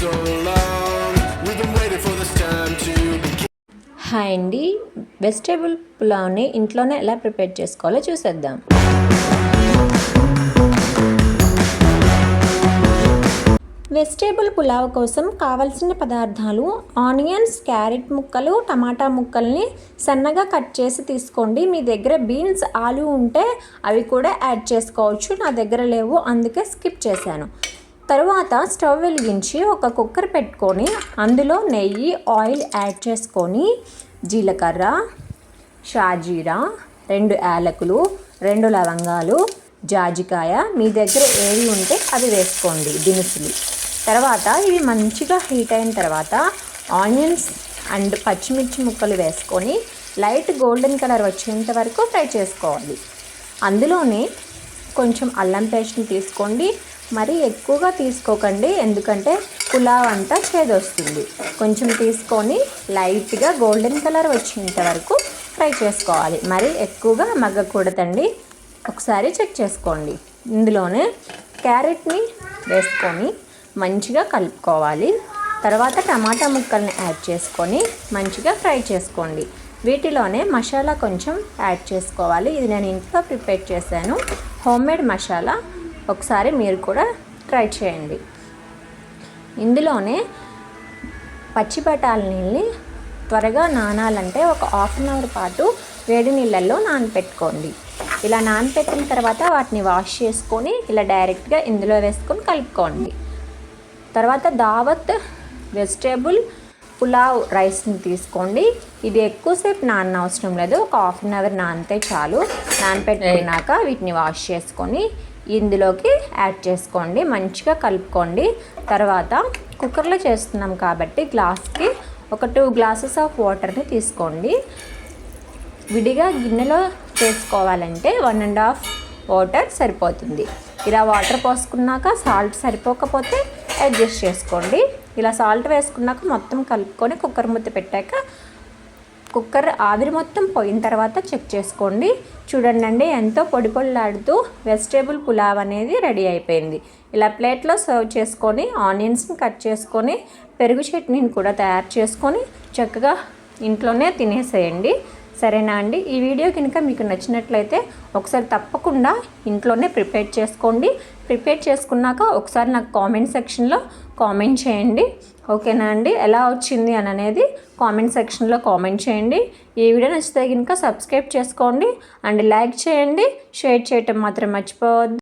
so long. We've been waiting for this time to begin. Hi అండి, vegetable పులావ్ని ఇంట్లోనే ఎలా prepare చేసుకోవాలో చూసేద్దాం. వెజిటేబుల్ పులావ్ కోసం కావలసిన పదార్థాలు: ఆనియన్స్, క్యారెట్ ముక్కలు, టమాటా ముక్కల్ని సన్నగా కట్ చేసి తీసుకోండి. మీ దగ్గర బీన్స్, ఆలు ఉంటే అవి కూడా యాడ్ చేసుకోవచ్చు. నా దగ్గర లేవు, అందుకే స్కిప్ చేశాను. తరువాత స్టవ్ వెలిగించి ఒక కుక్కర్ పెట్టుకొని అందులో నెయ్యి, ఆయిల్ యాడ్ చేసుకొని జీలకర్ర, షాజీరా, 2 యాలకులు, 2 లవంగాలు, జాజికాయ మీ దగ్గర ఏవి ఉంటే అవి వేసుకోండి దినుసులు. తర్వాత ఇవి మంచిగా హీట్ అయిన తర్వాత ఆనియన్స్ అండ్ పచ్చిమిర్చి ముక్కలు వేసుకొని లైట్ గోల్డెన్ కలర్ వచ్చేంత వరకు ఫ్రై చేసుకోవాలి. అందులోనే కొంచెం అల్లం పేస్ట్ని తీసుకోండి. మరీ ఎక్కువగా తీసుకోకండి, ఎందుకంటే పులావ్ అంతా చేదొస్తుంది. కొంచెం తీసుకొని లైట్గా గోల్డెన్ కలర్ వచ్చేంత వరకు ఫ్రై చేసుకోవాలి. మరీ ఎక్కువగా మగ్గకూడదండి. ఒకసారి చెక్ చేసుకోండి. ఇందులోనే క్యారెట్ని వేసుకొని మంచిగా కలుపుకోవాలి. తర్వాత టమాటా ముక్కల్ని యాడ్ చేసుకొని మంచిగా ఫ్రై చేసుకోండి. వీటిలోనే మసాలా కొంచెం యాడ్ చేసుకోవాలి. ఇది నేను ఇంట్లో ప్రిపేర్ చేశాను, హోమ్మేడ్ మసాలా. ఒకసారి మీరు కూడా ట్రై చేయండి. ఇందులోనే పచ్చి బఠానీల్ని త్వరగా నానాలంటే ఒక హాఫ్ అన్ అవర్ పాటు వేడి నీళ్ళల్లో నానపెట్టుకోండి. ఇలా నానపెట్టిన తర్వాత వాటిని వాష్ చేసుకొని ఇలా డైరెక్ట్గా ఇందులో వేసుకొని కలుపుకోండి. తర్వాత దావత్ వెజిటేబుల్ పులావ్ రైస్ని తీసుకోండి. ఇది ఎక్కువసేపు నాన్న అవసరం లేదు, ఒక హాఫ్ అన్ అవర్ నానితే చాలు. నానపెట్టుకున్నాక వీటిని వాష్ చేసుకొని ఇందులోకి యాడ్ చేసుకోండి, మంచిగా కలుపుకోండి. తర్వాత కుక్కర్లో చేస్తున్నాం కాబట్టి గ్లాస్కి ఒక 2 గ్లాసెస్ ఆఫ్ వాటర్ని తీసుకోండి. విడిగా గిన్నెలో చేసుకోవాలంటే 1.5 వాటర్ సరిపోతుంది. ఇలా వాటర్ పోసుకున్నాక సాల్ట్ సరిపోకపోతే అడ్జస్ట్ చేసుకోండి. ఇలా సాల్ట్ వేసుకున్నాక మొత్తం కలుపుకొని కుక్కర్ మూత పెట్టాక కుక్కర్ ఆవిరి మొత్తం పోయిన తర్వాత చెక్ చేసుకోండి. చూడండి, ఎంతో పొడి పొడిలాడుతూ వెజిటేబుల్ పులావ్ అనేది రెడీ అయిపోయింది. ఇలా ప్లేట్లో సర్వ్ చేసుకొని ఆనియన్స్ని కట్ చేసుకొని పెరుగు చట్నీని కూడా తయారు చేసుకొని చక్కగా ఇంట్లోనే తినేసేయండి. సరేనా అండి? ఈ వీడియో కనుక మీకు నచ్చినట్లయితే ఒకసారి తప్పకుండా ఇంట్లోనే ప్రిపేర్ చేసుకోండి. ప్రిపేర్ చేసుకున్నాక ఒకసారి నాకు కామెంట్ సెక్షన్లో కామెంట్ చేయండి. ఓకేనా అండి? ఎలా వచ్చింది అని అనేది కామెంట్ సెక్షన్లో కామెంట్ చేయండి. ఈ వీడియో నచ్చితే కనుక సబ్స్క్రైబ్ చేసుకోండి అండ్ లైక్ చేయండి. షేర్ చేయటం మాత్రం మర్చిపోవద్దు.